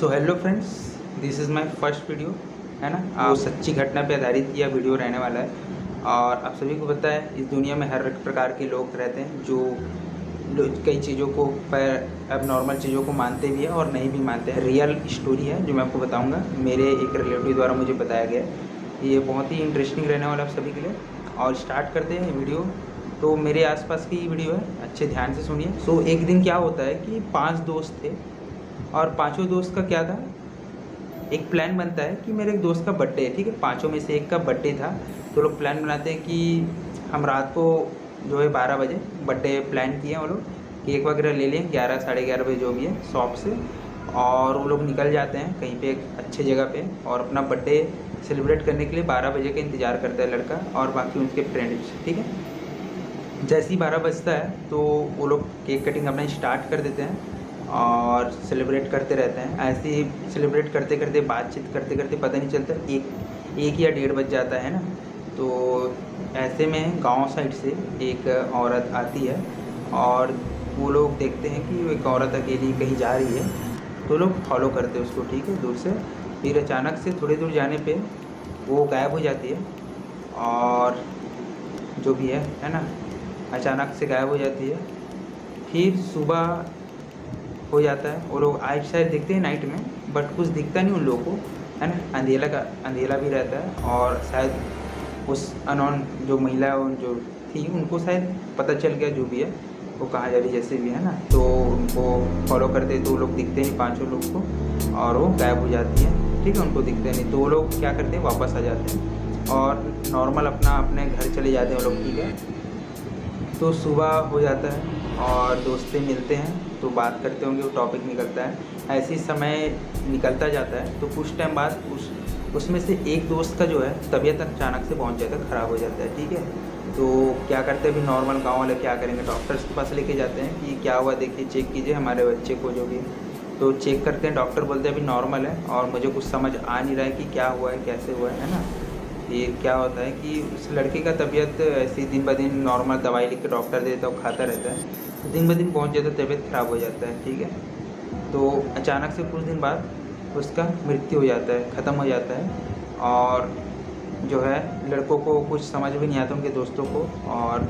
So hello friends, this is my first video, है ना। आप सच्ची घटना पे आधारित यह वीडियो रहने वाला है। और आप सभी को पता है इस दुनिया में हर एक प्रकार के लोग रहते हैं जो कई चीज़ों को अब नॉर्मल चीज़ों को मानते भी हैं और नहीं भी मानते हैं। रियल स्टोरी है जो मैं आपको बताऊंगा, मेरे एक रिलेटिव द्वारा मुझे बताया गया है। ये बहुत ही इंटरेस्टिंग रहने वाला है आप सभी के लिए। और स्टार्ट करते हैं वीडियो। तो मेरे आसपास की वीडियो है, अच्छे ध्यान से सुनिए। सो एक दिन क्या होता है कि 5 दोस्त थे और पांचों दोस्त का क्या था, एक प्लान बनता है कि मेरे एक दोस्त का बर्थडे है, ठीक है। पांचों में से एक का बर्थडे था, तो लोग प्लान बनाते हैं कि हम रात को जो है 12 बजे बर्थडे प्लान किए वो लोग, केक वगैरह ले लें 11 साढ़े 11 बजे जो भी है शॉप से, और वो लोग निकल जाते हैं कहीं पे एक अच्छे जगह पे और अपना बर्थडे सेलिब्रेट करने के लिए 12 बजे का इंतज़ार करता है लड़का और बाकी उनके फ्रेंड्स, ठीक है। जैसे ही 12 बजता है तो वो लोग केक कटिंग अपना स्टार्ट कर देते हैं और सेलिब्रेट करते रहते हैं। ऐसे ही सेलिब्रेट करते करते बातचीत करते करते पता नहीं चलता एक या 1:30 बज जाता है ना। तो ऐसे में गांव साइड से एक औरत आती है और वो लोग देखते हैं कि एक औरत अकेली कहीं जा रही है, तो लोग फॉलो करते हैं उसको, ठीक है, दूर से। फिर अचानक से थोड़ी दूर जाने पे वो गायब हो जाती है और जो भी है ना, अचानक से गायब हो जाती है। फिर सुबह हो जाता है, वो लोग आइट साइड देखते हैं नाइट में, बट कुछ दिखता नहीं उन लोगों को, है ना। अंधेला भी रहता है और शायद उस अनोन जो महिला जो थी उनको शायद पता चल गया जो भी है वो कहाँ जा रही जैसे भी है ना। तो उनको फॉलो करते तो वो लोग दिखते नहीं पांचों लोग को और वो गायब हो जाती है, ठीक है। उनको दिखते नहीं तो वो लोग क्या करते हैं, वापस आ जाते हैं और नॉर्मल अपने घर चले जाते हैं वो लोग, ठीक है। तो सुबह हो जाता है और दोस्तें मिलते हैं तो बात करते होंगे, वो टॉपिक निकलता है। ऐसे ही समय निकलता जाता है तो कुछ टाइम बाद उसमें से एक दोस्त का जो है तबीयत अचानक से पहुंच जाता है, ख़राब हो जाता है, ठीक है। तो क्या करते हैं, अभी नॉर्मल गांव वाले क्या करेंगे, डॉक्टर्स के पास लेके जाते हैं कि क्या हुआ, देखिए चेक कीजिए हमारे बच्चे को जो भी। तो चेक करते हैं, डॉक्टर बोलते हैं अभी नॉर्मल है और मुझे कुछ समझ आ नहीं रहा है कि क्या हुआ है कैसे हुआ है ना। फिर क्या होता है कि उस लड़के का तबीयत ऐसे ही दिन ब दिन नॉर्मल दवाई लिख के डॉक्टर देता है, वो खाता रहता है, तो दिन ब दिन पहुँच जाता है, तबीयत ख़राब हो जाता है, ठीक है। तो अचानक से कुछ दिन बाद उसका मृत्यु हो जाता है, ख़त्म हो जाता है। और जो है लड़कों को कुछ समझ भी नहीं आता, उनके दोस्तों को। और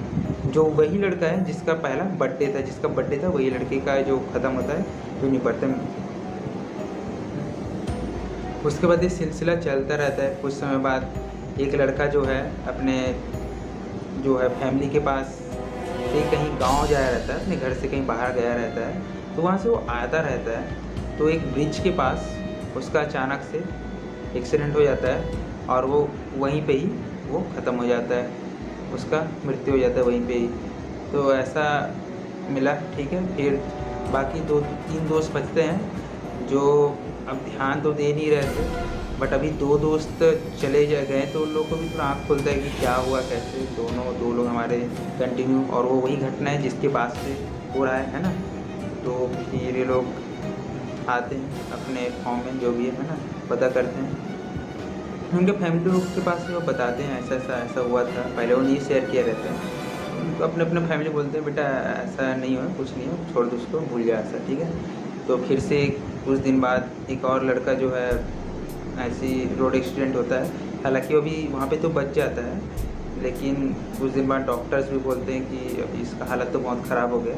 जो वही लड़का है जिसका पहला बर्थडे था, वही लड़के का जो ख़त्म होता है, जो निपटते हैं। उसके बाद ये सिलसिला चलता रहता है। कुछ समय बाद एक लड़का जो है अपने जो है फैमिली के पास से कहीं गांव जाया रहता है, अपने घर से कहीं बाहर गया रहता है, तो वहाँ से वो आता रहता है। तो एक ब्रिज के पास उसका अचानक से एक्सीडेंट हो जाता है और वो वहीं पे ही वो ख़त्म हो जाता है, उसका मृत्यु हो जाता है वहीं पे ही। तो ऐसा मिला, ठीक है। फिर बाकी 2-3 दोस्त बचते हैं जो अब ध्यान तो दे नहीं रहे थे, बट अभी 2 दोस्त चले गए तो उन लोगों को भी थोड़ा आँख खुलता है कि क्या हुआ कैसे। 2 लोग हमारे कंटिन्यू, और वो वही घटना है जिसके पास से हो रहा है ना। तो फिर ये लोग आते हैं अपने फॉर्म में जो भी है ना, पता करते हैं उनके फैमिली लोग के पास से, वो बताते हैं ऐसा हुआ था। पहले वो नहीं शेयर किया रहता है, तो अपने फैमिली बोलते हैं बेटा ऐसा नहीं हुआ, कुछ नहीं हो, छोड़ दो उसको, भूल जा ऐसा, ठीक है। तो फिर से कुछ दिन बाद एक और लड़का जो है ऐसी रोड एक्सीडेंट होता है, हालांकि वो भी वहाँ पे तो बच जाता है, लेकिन कुछ दिन बाद डॉक्टर्स भी बोलते हैं कि अभी इसका हालत तो बहुत ख़राब हो गया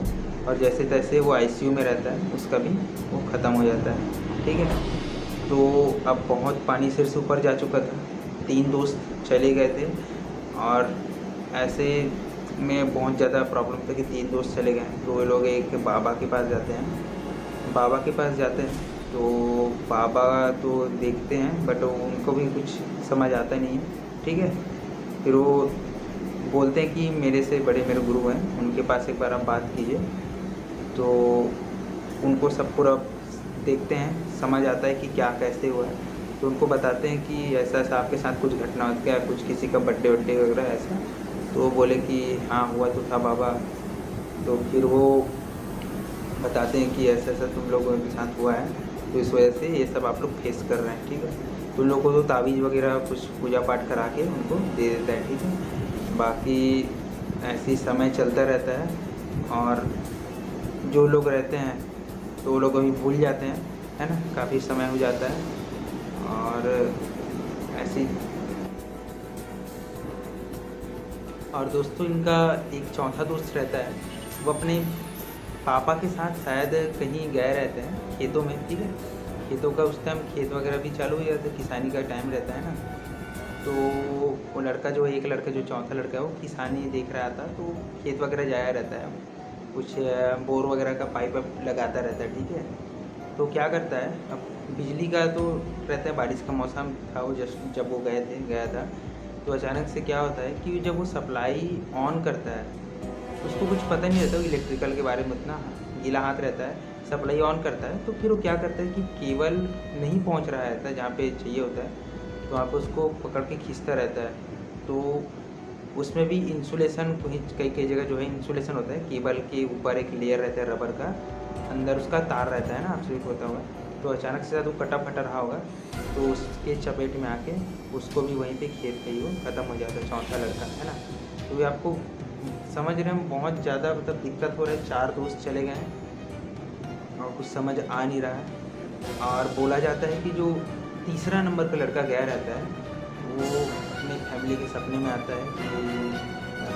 और जैसे तैसे वो आईसीयू में रहता है, उसका भी वो ख़त्म हो जाता है, ठीक है। तो अब बहुत पानी सिर से ऊपर जा चुका था, 3 दोस्त चले गए थे और ऐसे में बहुत ज़्यादा प्रॉब्लम था कि 3 दोस्त चले गए। तो वो लोग एक बाबा के पास जाते हैं, तो बाबा तो देखते हैं बट उनको भी कुछ समझ आता नहीं है, ठीक है। फिर वो बोलते हैं कि मेरे से बड़े मेरे गुरु हैं, उनके पास एक बार आप बात कीजिए। तो उनको सब पूरा देखते हैं, समझ आता है कि क्या कैसे हुआ है। तो उनको बताते हैं कि ऐसा आपके साथ कुछ घटना हो गया, कुछ किसी का बर्थडे वगैरह ऐसा। तो वो बोले कि हाँ हुआ तो था बाबा। तो फिर वो बताते हैं कि ऐसा तुम लोगों के साथ हुआ है, तो इस वजह से ये सब आप लोग फेस कर रहे हैं, ठीक है। तो उन लोगों को तो तावीज़ वगैरह कुछ पूजा पाठ करा के उनको दे देता है, ठीक है। बाकी ऐसे ही समय चलता रहता है और जो लोग रहते हैं तो वो लोग अभी भूल जाते हैं है ना, काफ़ी समय हो जाता है। और ऐसे और दोस्तों इनका एक चौथा दोस्त रहता है, वो अपने पापा के साथ शायद कहीं गए रहते हैं खेतों में, ठीक है। खेतों का उस टाइम खेत वगैरह भी चालू हो जाता है, किसानी का टाइम रहता है ना। तो वो लड़का जो एक लड़का जो चौथा लड़का है वो किसानी देख रहा था, तो खेत वगैरह जाया रहता है, कुछ बोर वगैरह का पाइप लगाता रहता है, ठीक है। तो क्या करता है, अब बिजली का तो रहता है, बारिश का मौसम था वो जस्ट जब वो गया था। तो अचानक से क्या होता है कि जब वो सप्लाई ऑन करता है, उसको कुछ पता नहीं रहता, वो इलेक्ट्रिकल के बारे में उतना गीला हाथ रहता है। सप्लाई ऑन करता है तो फिर वो क्या करता है कि केबल नहीं पहुंच रहा रहता है जहाँ पे चाहिए होता है, तो वहाँ पे उसको पकड़ के खींचता रहता है। तो उसमें भी इंसुलेशन कई कई जगह जो है इंसुलेशन होता है, केबल के ऊपर एक लेयर रहता है रबर का, अंदर उसका तार रहता है ना, आप सभी को पता होगा। तो अचानक से शायद वो कटा फटा रहा होगा, तो उसके चपेट में आके उसको भी वहीं पे खेत पे ही वो ख़त्म हो जाता है, चौथा लड़का, है ना। तो ये आपको समझ रहे हैं, बहुत ज़्यादा मतलब दिक्कत हो रहा है, 4 दोस्त चले गए हैं और कुछ समझ आ नहीं रहा है। और बोला जाता है कि जो तीसरा नंबर का लड़का गया रहता है, वो अपने फैमिली के सपने में आता है कि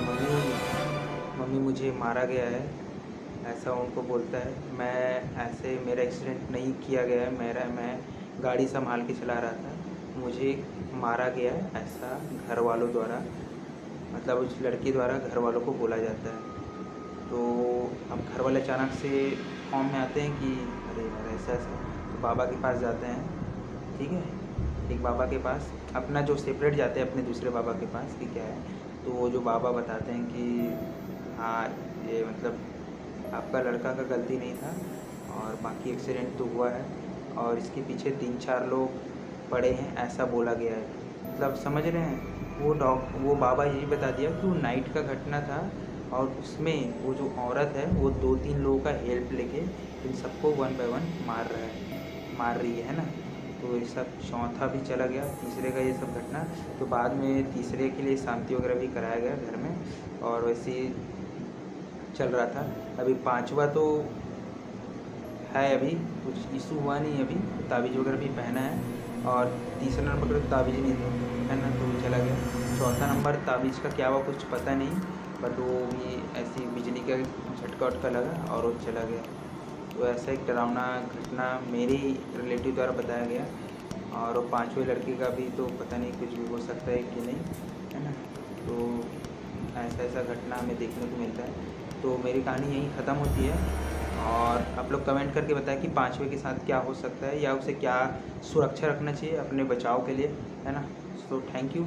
मम्मी मम्मी मुझे मारा गया है, ऐसा उनको बोलता है। मैं ऐसे मेरा एक्सीडेंट नहीं किया गया है, मैं गाड़ी संभाल के चला रहा था, मुझे मारा गया है, ऐसा घर वालों द्वारा, मतलब उस लड़के द्वारा घर वालों को बोला जाता है। तो अब घर वाले अचानक से फॉर्म में आते हैं कि अरे यार ऐसा ऐसा, तो बाबा के पास जाते हैं, ठीक है। एक बाबा के पास अपना जो सेपरेट जाते हैं अपने दूसरे बाबा के पास कि क्या है, तो वो जो बाबा बताते हैं कि हाँ ये मतलब आपका लड़का का गलती नहीं था, और बाकी एक्सीडेंट तो हुआ है और इसके पीछे 3-4 लोग पड़े हैं, ऐसा बोला गया है। मतलब समझ रहे हैं, वो बाबा यही बता दिया कि वो नाइट का घटना था, और उसमें वो जो औरत है वो 2-3 लोगों का हेल्प लेके इन सबको 1 बाय 1 मार रही है ना। तो ये सब चौथा भी चला गया, तीसरे का ये सब घटना। तो बाद में तीसरे के लिए शांति वगैरह भी कराया गया घर में, और वैसे ही चल रहा था। अभी पाँचवा तो है, अभी कुछ इशू हुआ नहीं है, अभी ताबीज़ वगैरह भी पहना है। और तीसरा नंबर पर ताबीज़ नहीं था, है ना, तो वो चला गया। चौथा नंबर ताबीज़ का क्या हुआ कुछ पता नहीं, बट वो भी ऐसी बिजली का झटका उटका लगा और वो चला गया। तो ऐसा एक डरावना घटना मेरे ही रिलेटिव द्वारा बताया गया। और वो 5वें लड़के का भी तो पता नहीं, कुछ भी हो सकता है कि नहीं, है ना। तो ऐसा ऐसा घटना हमें देखने को मिलता है। तो मेरी कहानी यहीं ख़त्म होती है। और आप लोग कमेंट करके बताएं कि 5वें के साथ क्या हो सकता है, या उसे क्या सुरक्षा रखना चाहिए अपने बचाव के लिए, है ना। So thank you.